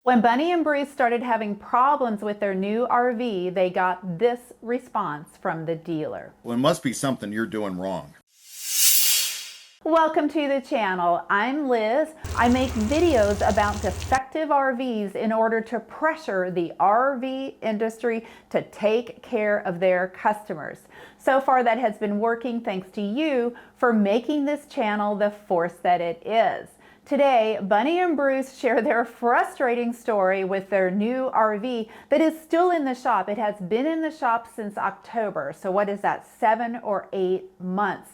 When Bunnie and Bruce started having problems with their new RV, they got this response from the dealer. Well, it must be something you're doing wrong. Welcome to the channel. I'm Liz. I make videos about defective RVs in order to pressure the RV industry to take care of their customers. So far that has been working thanks to you for making this channel the force that it is. Today, Bunnie and Bruce share their frustrating story with their new RV that is still in the shop. It has been in the shop since October. So what is that, 7 or 8 months?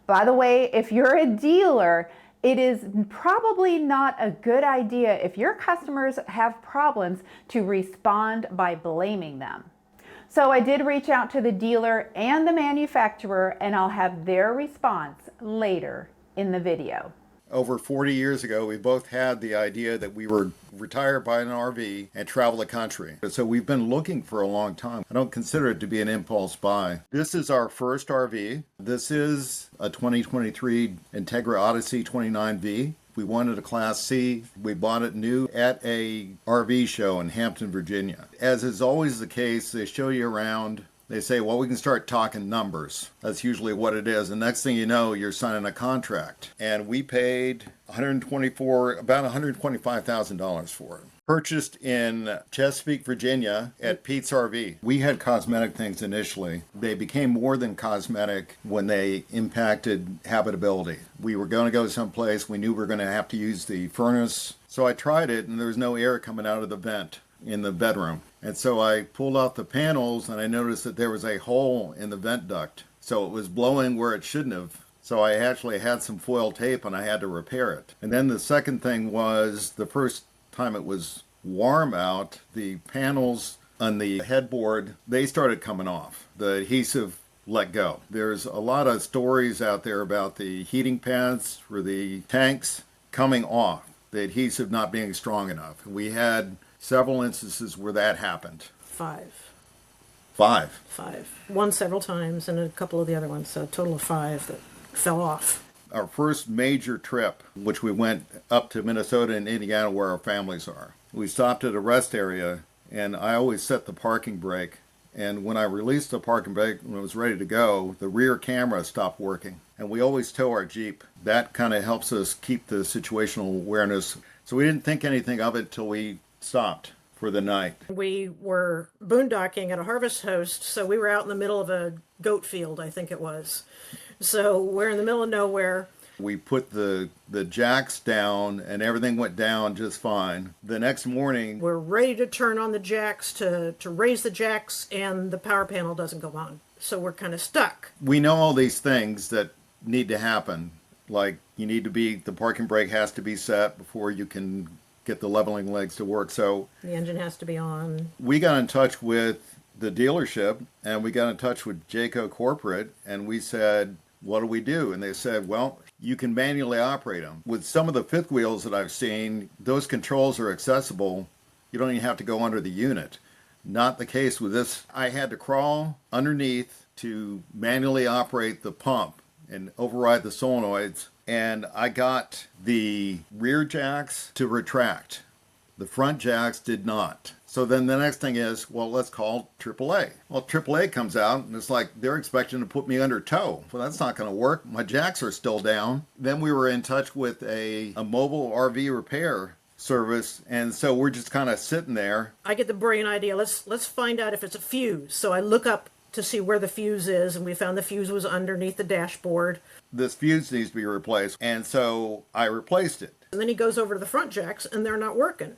By the way, if you're a dealer, it is probably not a good idea if your customers have problems to respond by blaming them. So I did reach out to the dealer and the manufacturer, and I'll have their response later in the video. Over 40 years ago, we both had the idea that we were retire, buy an RV, and travel the country. So we've been looking for a long time. I don't consider it to be an impulse buy. This is our first RV. This is a 2023 Integra Odyssey 29V. We wanted a Class C. We bought it new at a RV show in Hampton, Virginia. As is always the case, they show you around. They say, well, we can start talking numbers. That's usually what it is. And next thing you know, you're signing a contract. And we paid about $125,000 for it. Purchased in Chesapeake, Virginia at Pete's RV. We had cosmetic things initially. They became more than cosmetic when they impacted habitability. We were going to go someplace. We knew we were going to have to use the furnace. So I tried it, and there was no air coming out of the vent in the bedroom. And so I pulled out the panels and I noticed that there was a hole in the vent duct. So it was blowing where it shouldn't have. So I actually had some foil tape and I had to repair it. And then the second thing was the first time it was warm out, the panels on the headboard, they started coming off. The adhesive let go. There's a lot of stories out there about the heating pads for the tanks coming off, the adhesive not being strong enough. We had several instances where that happened. Five. Five. One several times, and a couple of the other ones, so a total of 5 that fell off. Our first major trip, which we went up to Minnesota and Indiana where our families are. We stopped at a rest area, and I always set the parking brake. And when I released the parking brake, when it was ready to go, the rear camera stopped working. And we always tow our Jeep. That kind of helps us keep the situational awareness. So we didn't think anything of it till we stopped for the night. We were boondocking at a harvest host, so we were out in the middle of a goat field, I think it was. So we're in the middle of nowhere. We put the jacks down and everything went down just fine. The next morning, we're ready to turn on the jacks to raise the jacks, and the power panel doesn't go on. So we're kind of stuck. We know all these things that need to happen. Like the parking brake has to be set before you can get the leveling legs to work. So the engine has to be on. We got in touch with the dealership and we got in touch with Jayco Corporate and we said, what do we do? And they said, well, you can manually operate them. With some of the fifth wheels that I've seen, those controls are accessible. You don't even have to go under the unit. Not the case with this. I had to crawl underneath to manually operate the pump and override the solenoids. And I got the rear jacks to retract. The front jacks did not. So then the next thing is, well, let's call AAA. Well, AAA comes out and it's like they're expecting to put me under tow. Well, that's not going to work. My jacks are still down. Then we were in touch with a mobile RV repair service, and so we're just kind of sitting there. I get the brilliant idea. Let's find out if it's a fuse. So I look up to see where the fuse is, and we found the fuse was underneath the dashboard. This fuse needs to be replaced, and so I replaced it. And then he goes over to the front jacks, and they're not working.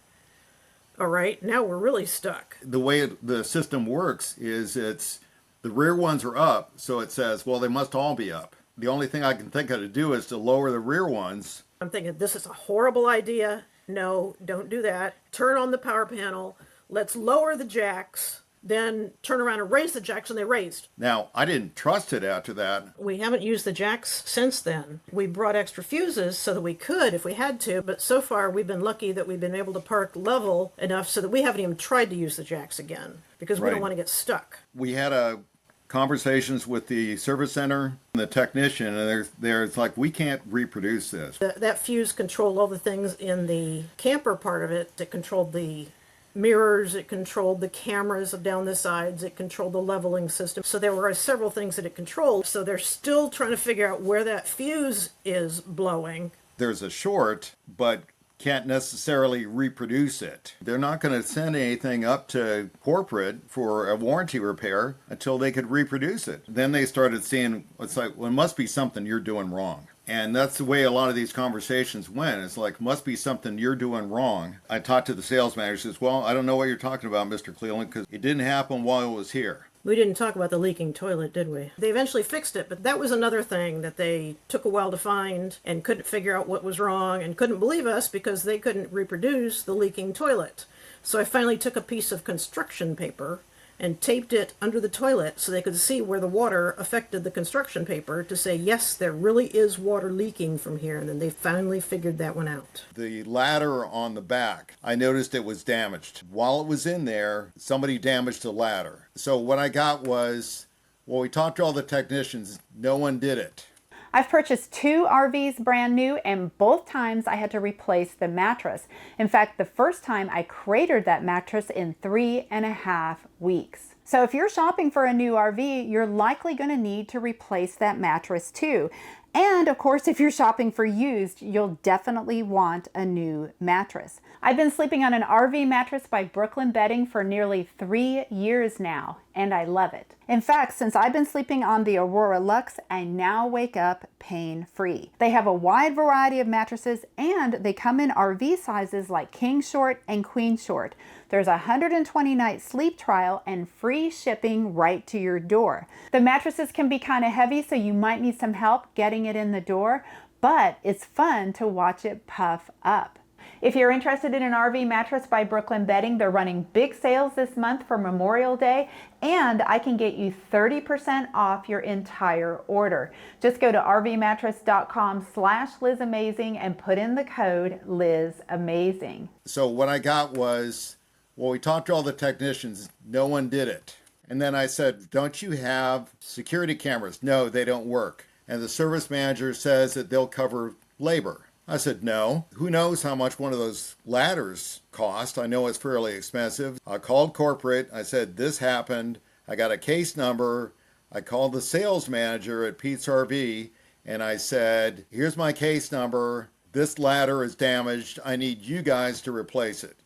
All right, now we're really stuck. The way the system works is the rear ones are up, so it says, well, they must all be up. The only thing I can think of to do is to lower the rear ones. I'm thinking, this is a horrible idea. No, don't do that. Turn on the power panel. Let's lower the jacks. Then turn around and raise the jacks, and they raised. Now, I didn't trust it after that. We haven't used the jacks since then. We brought extra fuses so that we could if we had to, but so far we've been lucky that we've been able to park level enough so that we haven't even tried to use the jacks again because we don't want to get stuck. We had a conversations with the service center and the technician, and it's like, we can't reproduce this. That fuse controlled all the things in the camper part of it. It controlled the mirrors, it controlled the cameras down the sides, it controlled the leveling system. So there were several things that it controlled. So they're still trying to figure out where that fuse is blowing. There's a short, but can't necessarily reproduce it. They're not going to send anything up to corporate for a warranty repair until they could reproduce it. Then they started seeing, it's like, well, it must be something you're doing wrong. And that's the way a lot of these conversations went. It's like, must be something you're doing wrong. I talked to the sales manager, says, well, I don't know what you're talking about, Mr. Cleveland, because it didn't happen while it was here. We didn't talk about the leaking toilet, did we? They eventually fixed it, but that was another thing that they took a while to find and couldn't figure out what was wrong and couldn't believe us because they couldn't reproduce the leaking toilet. So I finally took a piece of construction paper and taped it under the toilet so they could see where the water affected the construction paper to say, yes, there really is water leaking from here. And then they finally figured that one out. The ladder on the back, I noticed it was damaged. While it was in there, somebody damaged the ladder. So what I got was, well, we talked to all the technicians. No one did it. I've purchased 2 RVs brand new, and both times I had to replace the mattress. In fact, the first time I cratered that mattress in 3.5 weeks. So if you're shopping for a new RV, you're likely going to need to replace that mattress too. And of course, if you're shopping for used, you'll definitely want a new mattress. I've been sleeping on an RV mattress by Brooklyn Bedding for nearly 3 years now, and I love it. In fact, since I've been sleeping on the Aurora Luxe, I now wake up pain-free. They have a wide variety of mattresses, and they come in RV sizes like king short and queen short. There's a 120-night sleep trial and free shipping right to your door. The mattresses can be kind of heavy, so you might need some help getting it in the door, but it's fun to watch it puff up. If you're interested in an RV mattress by Brooklyn Bedding, they're running big sales this month for Memorial Day, and I can get you 30% off your entire order. Just go to rvmattress.com/LizAmazing and put in the code LizAmazing. So what I got was, well, we talked to all the technicians. No one did it. And then I said, don't you have security cameras? No, they don't work. And the service manager says that they'll cover labor. I said, no. Who knows how much one of those ladders cost? I know it's fairly expensive. I called corporate. I said, this happened. I got a case number. I called the sales manager at Pete's RV, and I said, here's my case number. This ladder is damaged. I need you guys to replace it.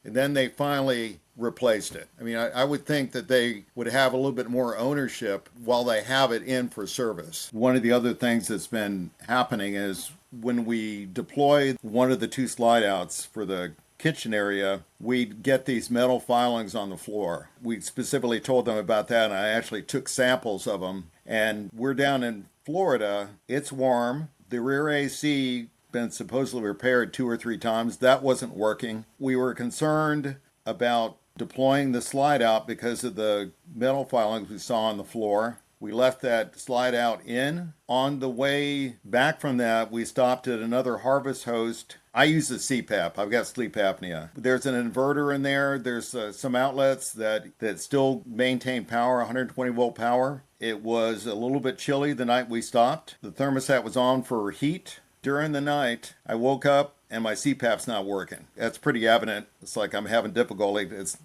And then they finally replaced it. I mean, I would think that they would have a little bit more ownership while they have it in for service. One of the other things that's been happening is when we deploy one of the 2 slide outs for the kitchen area, we get these metal filings on the floor. We specifically told them about that, and I actually took samples of them. And we're down in Florida. It's warm. The rear AC been supposedly repaired 2 or 3 times. That wasn't working. We were concerned about deploying the slide out because of the metal filings we saw on the floor. We left that slide out in. On the way back from that, we stopped at another Harvest Host. I use the CPAP. I've got sleep apnea. There's an inverter in there. There's some outlets that still maintain power, 120 volt power. It was a little bit chilly the night we stopped. The thermostat was on for heat. During the night, I woke up and my CPAP's not working. That's pretty evident. It's like I'm having difficulty. It's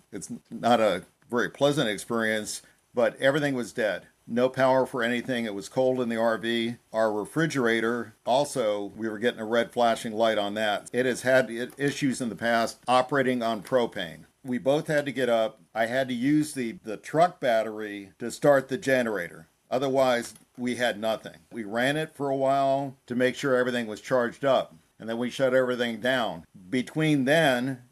not a very pleasant experience, but everything was dead. No power for anything. It was cold in the RV. Our refrigerator, also, we were getting a red flashing light on that. It has had issues in the past operating on propane. We both had to get up. I had to use the truck battery to start the generator. Otherwise, we had nothing. We ran it for a while to make sure everything was charged up, and then we shut everything down. Between then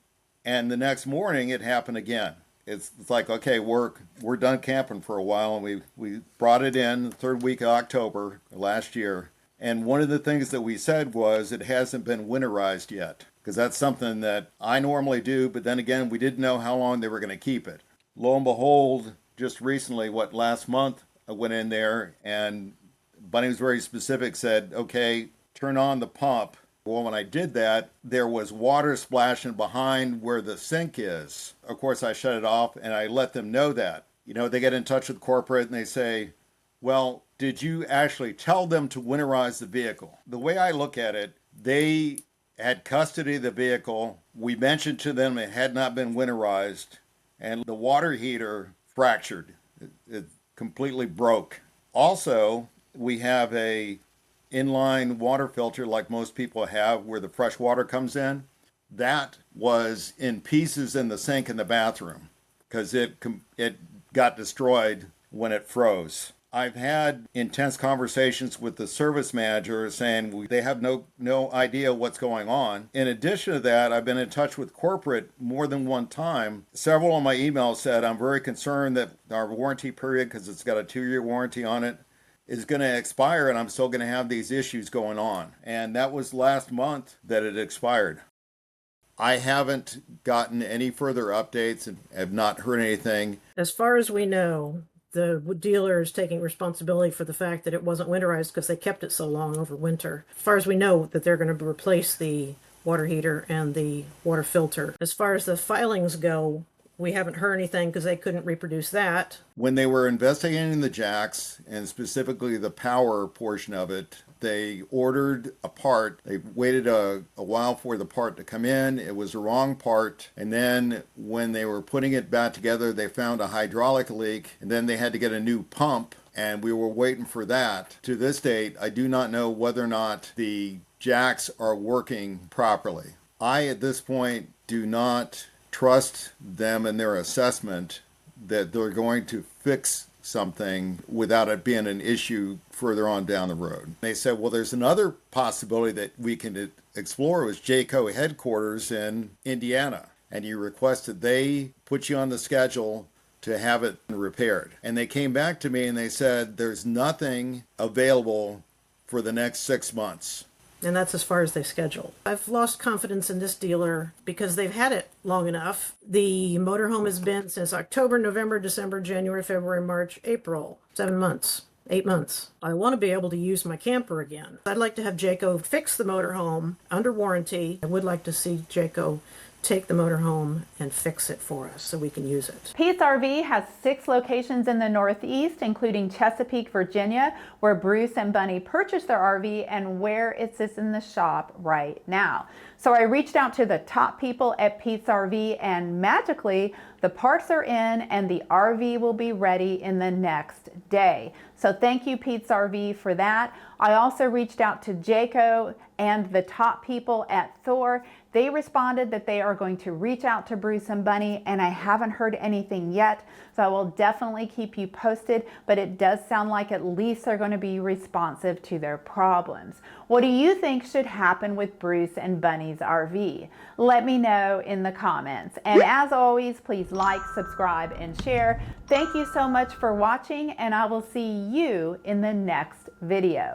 and the next morning, it happened again. It's like, okay, we're done camping for a while, and we brought it in the 3rd week of October last year. And one of the things that we said was it hasn't been winterized yet, because that's something that I normally do, but then again, we didn't know how long they were going to keep it. Lo and behold, just recently, last month, I went in there, and Bunnie was very specific, said, okay, turn on the pump. Well, when I did that, there was water splashing behind where the sink is. Of course, I shut it off, and I let them know that. They get in touch with corporate and they say, well, did you actually tell them to winterize the vehicle? The way I look at it, they had custody of the vehicle. We mentioned to them it had not been winterized, and the water heater fractured. It completely broke. Also, we have a inline water filter like most people have where the fresh water comes in. That was in pieces in the sink in the bathroom because it got destroyed when it froze. I've had intense conversations with the service manager saying they have no idea what's going on. In addition to that, I've been in touch with corporate more than one time. Several of my emails said I'm very concerned that our warranty period, because it's got a 2-year warranty on it, is going to expire and I'm still going to have these issues going on. And that was last month that it expired. I haven't gotten any further updates and have not heard anything. As far as we know, the dealer is taking responsibility for the fact that it wasn't winterized because they kept it so long over winter. As far as we know, that they're going to replace the water heater and the water filter. As far as the filings go, we haven't heard anything because they couldn't reproduce that. When they were investigating the jacks, and specifically the power portion of it, they ordered a part. They waited a while for the part to come in. It was the wrong part. And then when they were putting it back together, they found a hydraulic leak. And then they had to get a new pump. And we were waiting for that. To this date, I do not know whether or not the jacks are working properly. I, at this point, do not trust them in their assessment that they're going to fix something without it being an issue further on down the road. They said, well, there's another possibility that we can explore was Jayco headquarters in Indiana. And you requested they put you on the schedule to have it repaired. And they came back to me and they said, there's nothing available for the next 6 months. And that's as far as they schedule. I've lost confidence in this dealer because they've had it long enough. The motorhome has been since October, November, December, January, February, March, April. 7 months, 8 months. I want to be able to use my camper again. I'd like to have Jayco fix the motorhome under warranty. I would like to see Jayco take the motorhome and fix it for us so we can use it. Pete's RV has 6 locations in the Northeast, including Chesapeake, Virginia, where Bruce and Bunnie purchased their RV and where it sits in the shop right now. So I reached out to the top people at Pete's RV and magically the parts are in and the RV will be ready in the next day. So thank you, Pete's RV, for that. I also reached out to Jayco and the top people at Thor. They responded that they are going to reach out to Bruce and Bunnie, and I haven't heard anything yet, so I will definitely keep you posted, but it does sound like at least they're going to be responsive to their problems. What do you think should happen with Bruce and Bunnie's RV? Let me know in the comments. And as always, please like, subscribe, and share. Thank you so much for watching, and I will see you in the next video.